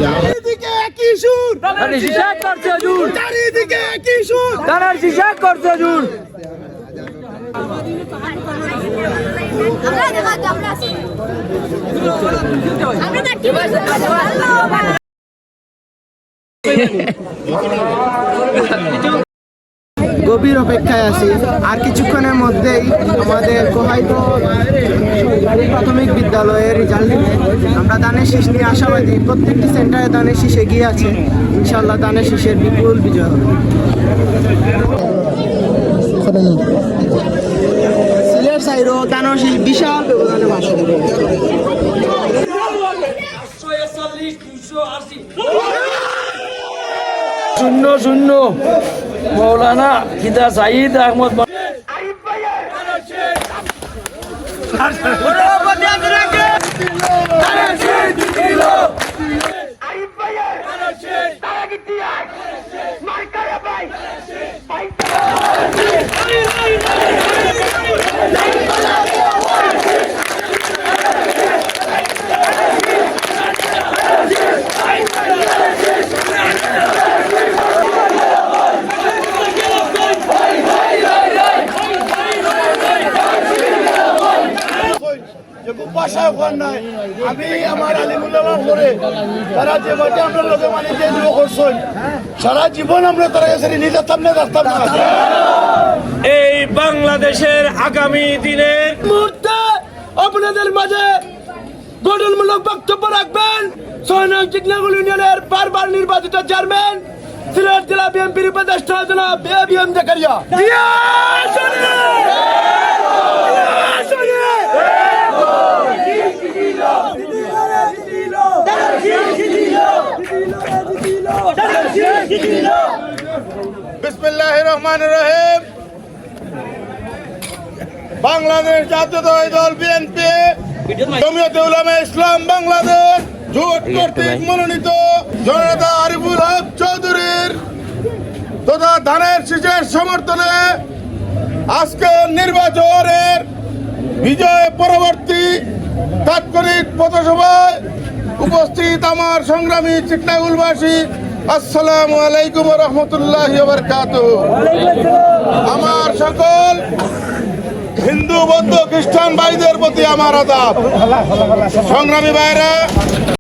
চারিদিকে একই সুর, চারিদিকে একই সুর, দানার হিসাব করছে জুর। গভীর অপেক্ষায় আছি। আর কিছুক্ষণের মধ্যেই আমাদের কোহাইতো প্রাথমিক বিদ্যালয়ের রেজাল্ট দিবে। আমরা দানের শীষ নিয়ে আশাবাদী। প্রত্যেকটি সেন্টারে দানের শীষ এগিয়ে আছে। ইনশাল্লাহ দানের শীষের বিপুল বিজয় হবে। সিলেট সাইরো দানের শীষ বিশাল ব্যবধানে ভাষণ দেবে। শূন্য শূন্য মৌলানা খিদা সাইদ আহমদ আমি আমার আলিমুল্লাহ করে তারা যে বাটে আমরা লোকে মানে যে যুব করছেন সারা জীবন আমরা তারা কাছে নিজের সামনে রাখতাম না। এই বাংলাদেশের আগামী দিনের মুহূর্তে আপনাদের মাঝে গঠনমূলক বক্তব্য রাখবেন ৬ নং চিকনাগুল ইউনিয়নের বারবার নির্বাচিত চেয়ারম্যান সিলেট জেলা বিএনপির উপদেষ্টা জনাব এবিএম জাকারিয়া। বিসমিল্লাহির রহমানির রহিম। বাংলাদেশ জাতীয়তাবাদী দল বিএনপি জমিয়তে উলামা ইসলাম বাংলাদেশ জোট কর্তৃক মনোনীত জননেতা আরিফুল হক চৌধুরীর তথা ধানের শীষের সমর্থনে আজকের নির্বাচনের বিজয় পরবর্তী তাৎক্ষণিক পথসভায় উপস্থিত আমার সংগ্রামী চিকনাগুলবাসী, আসসালামু আলাইকুম ওয়া রাহমাতুল্লাহি ওয়া বারাকাতুহু। আমার সকল হিন্দু বৌদ্ধ খ্রিস্টান ভাইদের প্রতি আমার আদাব। সংগ্রামী ভাইরা,